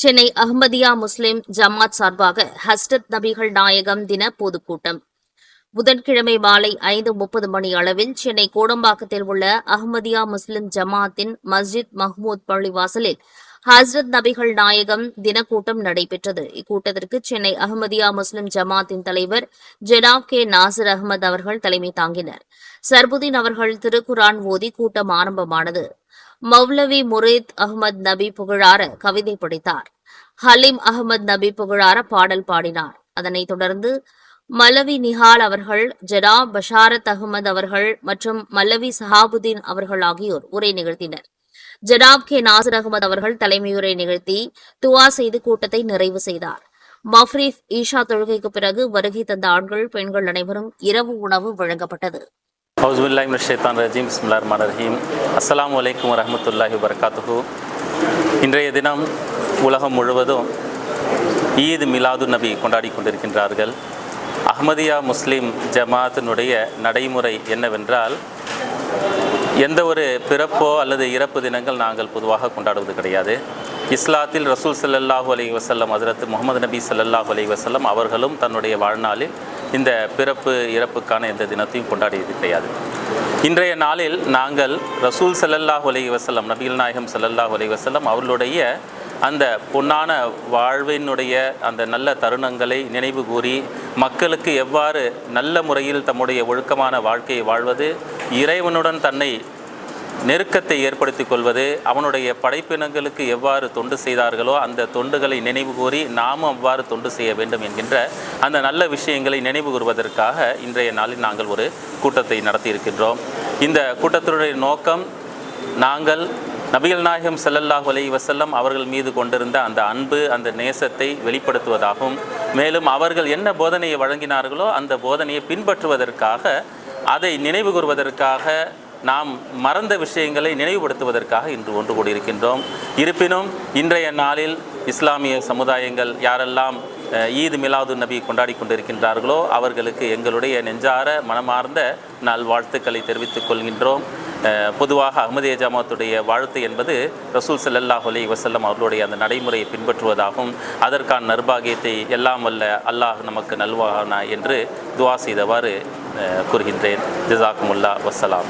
சென்னை அஹ்மதியா முஸ்லிம் ஜமாத் சார்பாக ஹஸ்ரத் நபிகள் நாயகம் தின பொதுக்கூட்டம் புதன்கிழமை மாலை 5:30 மணி அளவில் சென்னை கோடம்பாக்கத்தில் உள்ள அஹ்மதியா முஸ்லிம் ஜமாத்தின் மஸ்ஜித் மஹ்மூத் பள்ளிவாசலில் ஹஸ்ரத் நபிகள் நாயகம் தினக்கூட்டம் நடைபெற்றது. இக்கூட்டத்திற்கு சென்னை அஹ்மதியா முஸ்லிம் ஜமாத்தின் தலைவர் ஜனாப் கே நாசிர் அகமது அவர்கள் தலைமை தாங்கினர். சர்புதீன் அவர்கள் திருக்குரான் ஓதி கூட்டம் ஆரம்பமானது. மௌலவி முரீத் அஹ்மத் நபி புகழார கவிதை படித்தார். ஹலீம் அஹ்மத் நபி புகழார பாடல் பாடினார். அதனைத் தொடர்ந்து மல்லவி நிஹால் அவர்கள், ஜனாப் பஷாரத் அகமது அவர்கள் மற்றும் மல்லவி சஹாபுதீன் அவர்கள் ஆகியோர் உரை நிகழ்த்தினர். ஜனாப் கே நாசிர் அகமது அவர்கள் தலைமையுரை நிகழ்த்தி துவா செய்து கூட்டத்தை நிறைவு செய்தார். மஃப்ரீப் ஈஷா தொழுகைக்கு பிறகு வருகை தந்த ஆண்கள் பெண்கள் அனைவரும் இரவு உணவு வழங்கப்பட்டது. அஸ்ஸலாமு அலைக்கும் வரஹ்மத்துல்லாஹி வபரகாத்துஹு. இன்றைய தினம் உலகம் முழுவதும் ஈத் மிலாது நபி கொண்டாடி கொண்டிருக்கின்றார்கள். அஹ்மதியா முஸ்லிம் ஜமாத்தினுடைய நடைமுறை என்னவென்றால், எந்த ஒரு பிறப்போ அல்லது இறப்பு தினங்கள் நாங்கள் பொதுவாக கொண்டாடுவது கிடையாது. இஸ்லாத்தில் ரசூல் ஸல்லல்லாஹு அலைஹி வஸல்லம் ஹஜ்ரத் முஹம்மது நபி ஸல்லல்லாஹு அலைஹி வஸல்லம் அவர்களும் தன்னுடைய வாழ்நாளில் இந்த பிறப்பு இறப்புக்கான எந்த தினத்தையும் கொண்டாடியது கிடையாது. இன்றைய நாளில் நாங்கள் ரசூல் ஸல்லல்லாஹு அலைஹி வஸல்லம் நபிகள் நாயகம் ஸல்லல்லாஹு அலைஹி வஸல்லம் அவர்களுடைய அந்த பொன்னான வாழ்வினுடைய அந்த நல்ல தருணங்களை நினைவு கூறி மக்களுக்கு எவ்வாறு நல்ல முறையில் தம்முடைய ஒழுக்கமான வாழ்க்கையை வாழ்வது, இறைவனுடன் தன்னை நெருக்கத்தை ஏற்படுத்திக் கொள்வது, அவனுடைய படைப்பினங்களுக்கு எவ்வாறு தொண்டு செய்தார்களோ அந்த தொண்டுகளை நினைவு கூறி நாமும் அவ்வாறு தொண்டு செய்ய வேண்டும் என்கின்ற அந்த நல்ல விஷயங்களை நினைவு கூறுவதற்காக இன்றைய நாளில் நாங்கள் ஒரு கூட்டத்தை நடத்தியிருக்கின்றோம். இந்த கூட்டத்தினுடைய நோக்கம், நாங்கள் நபிகள் நாயகம் ஸல்லல்லாஹு அலைஹி வஸல்லம் அவர்கள் மீது கொண்டிருந்த அந்த அன்பு, அந்த நேசத்தை வெளிப்படுத்துவதாகவும், மேலும் அவர்கள் என்ன போதனையை வழங்கினார்களோ அந்த போதனையை பின்பற்றுவதற்காக, அதை நினைவு கூறுவதற்காக, நாம் மறந்த விஷயங்களை நினைவுபடுத்துவதற்காக இன்று ஒன்று கூடியிருக்கின்றோம். இருப்பினும் இன்றைய நாளில் இஸ்லாமிய சமுதாயங்கள் யாரெல்லாம் ஈத் மிலாது நபி கொண்டாடி கொண்டிருக்கின்றார்களோ அவர்களுக்கு எங்களுடைய நெஞ்சார மனமார்ந்த நல்வாழ்த்துக்களை தெரிவித்துக் கொள்கின்றோம். பொதுவாக அஹ்மதியா ஜமாத்துடைய வாழ்த்து என்பது ரசூல் ஸல்லல்லாஹு அலைஹி வஸல்லம் அவர்களுடைய அந்த நடைமுறையை பின்பற்றுவதாகும். அதற்கான நற்பாகியத்தை எல்லாம் வல்ல அல்லாஹ் நமக்கு நல்வானா என்று துவா செய்தவாறு கூறுகின்றேன். ஜஸாக்குமுல்லாஹ் வஸ்ஸலாம்.